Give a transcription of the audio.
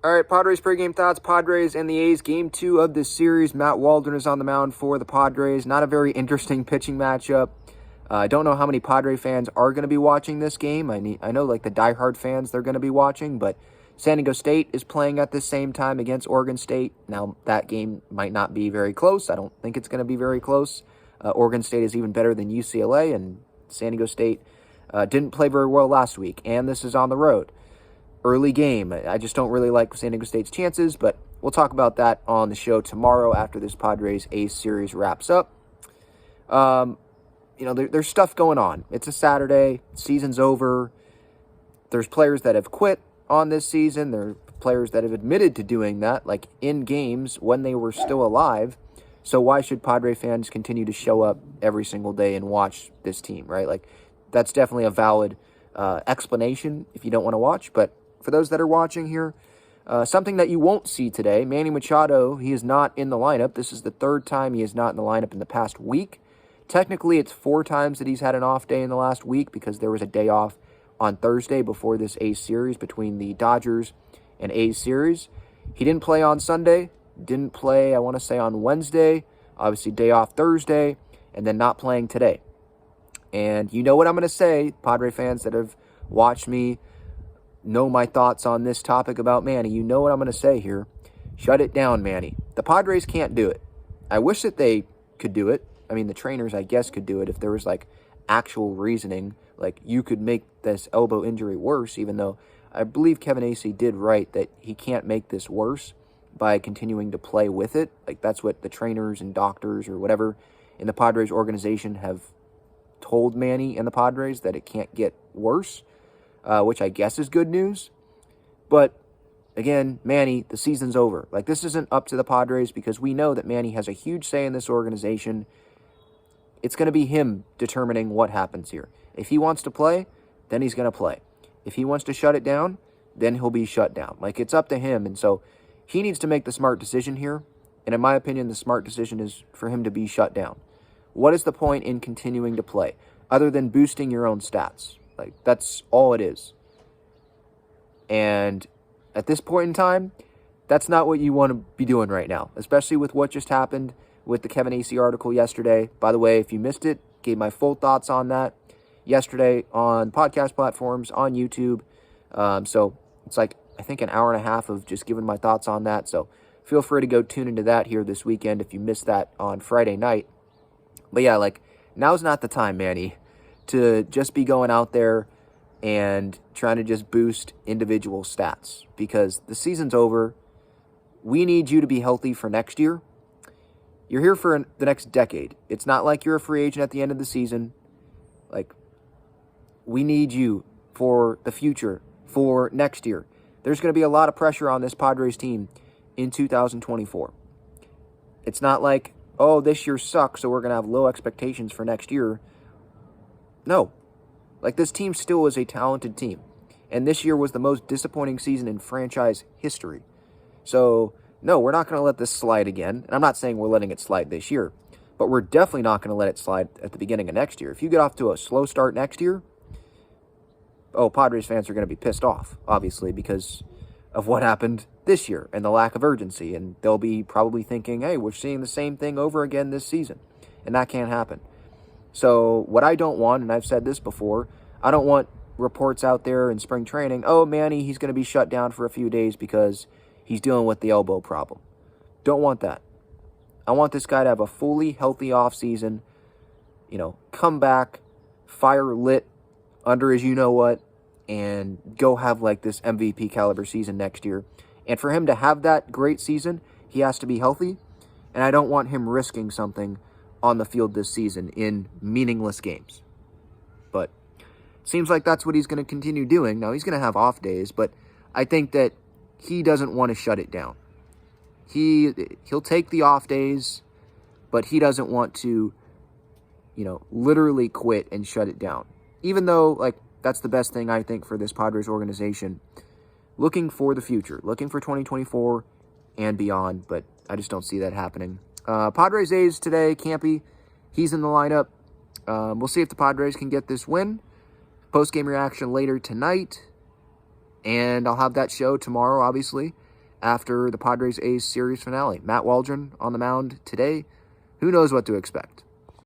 All right, Padres pregame thoughts. Padres and the A's, game 2 of this series. Matt Waldron is on the mound for the Padres. Not a very interesting pitching matchup. I don't know how many Padre fans are going to be watching this game. I know like the diehard fans they're going to be watching, but San Diego State is playing at the same time against Oregon State. Now, that game might not be very close. I don't think it's going to be very close. Oregon State is even better than UCLA, and San Diego State didn't play very well last week, and this is on the road. Early game. I just don't really like San Diego State's chances, but we'll talk about that on the show tomorrow after this Padres A's series wraps up. There's stuff going on. It's a Saturday. Season's over. There's players that have quit on this season. There are players that have admitted to doing that, like in games when they were still alive. So why should Padre fans continue to show up every single day and watch this team, right? Like, that's definitely a valid explanation if you don't want to watch, but for those that are watching here, something that you won't see today, Manny Machado, he is not in the lineup. This is the third time he is not in the lineup in the past week. Technically, it's 4 times that he's had an off day in the last week because there was a day off on Thursday before this A's series between the Dodgers and A's series. He didn't play on Sunday, didn't play, I want to say, on Wednesday, obviously day off Thursday, and then not playing today. And you know what I'm going to say, Padre fans that have watched me know my thoughts on this topic about Manny. You know what I'm going to say here. Shut it down, Manny. The Padres can't do it. I wish that they could do it. I mean, the trainers, I guess, could do it if there was, like, actual reasoning. Like, you could make this elbow injury worse, even though I believe Kevin Acee did write that he can't make this worse by continuing to play with it. Like, that's what the trainers and doctors or whatever in the Padres organization have told Manny and the Padres, that it can't get worse. Which I guess is good news. But, again, Manny, the season's over. Like, this isn't up to the Padres because we know that Manny has a huge say in this organization. It's going to be him determining what happens here. If he wants to play, then he's going to play. If he wants to shut it down, then he'll be shut down. Like, it's up to him. And so he needs to make the smart decision here. And in my opinion, the smart decision is for him to be shut down. What is the point in continuing to play other than boosting your own stats? Like, that's all it is. And at this point in time, that's not what you want to be doing right now, especially with what just happened with the Kevin Acee article yesterday. By the way, if you missed it, gave my full thoughts on that yesterday on podcast platforms, on YouTube. So it's like, I think, an hour and a half of just giving my thoughts on that. So feel free to go tune into that here this weekend if you missed that on Friday night. But yeah, like, now's not the time, Manny, to just be going out there and trying to just boost individual stats because the season's over. We need you to be healthy for next year. You're here for the next decade. It's not like you're a free agent at the end of the season. Like, we need you for the future, for next year. There's going to be a lot of pressure on this Padres team in 2024. It's not like, oh, this year sucks, so we're going to have low expectations for next year. No. Like, this team still is a talented team. And this year was the most disappointing season in franchise history. So, no, we're not going to let this slide again. And I'm not saying we're letting it slide this year. But we're definitely not going to let it slide at the beginning of next year. If you get off to a slow start next year, Padres fans are going to be pissed off, obviously, because of what happened this year and the lack of urgency. And they'll be probably thinking, hey, we're seeing the same thing over again this season. And that can't happen. So what I don't want, and I've said this before, I don't want reports out there in spring training, oh, Manny, he's going to be shut down for a few days because he's dealing with the elbow problem. Don't want that. I want this guy to have a fully healthy offseason, come back, fire lit under his you-know-what, and go have like this MVP caliber season next year. And for him to have that great season, he has to be healthy, and I don't want him risking something on the field this season in meaningless games. But it seems like that's what he's going to continue doing. Now, he's going to have off days, but I think that he doesn't want to shut it down. He'll take the off days, but he doesn't want to, literally quit and shut it down. Even though, like, that's the best thing I think for this Padres organization. Looking for the future, looking for 2024 and beyond, but I just don't see that happening. Padres A's today, Campy, he's in the lineup. We'll see if the Padres can get this win. Post-game reaction later tonight, and I'll have that show tomorrow, obviously. after the Padres A's series finale. Matt Waldron on the mound today. Who knows what to expect?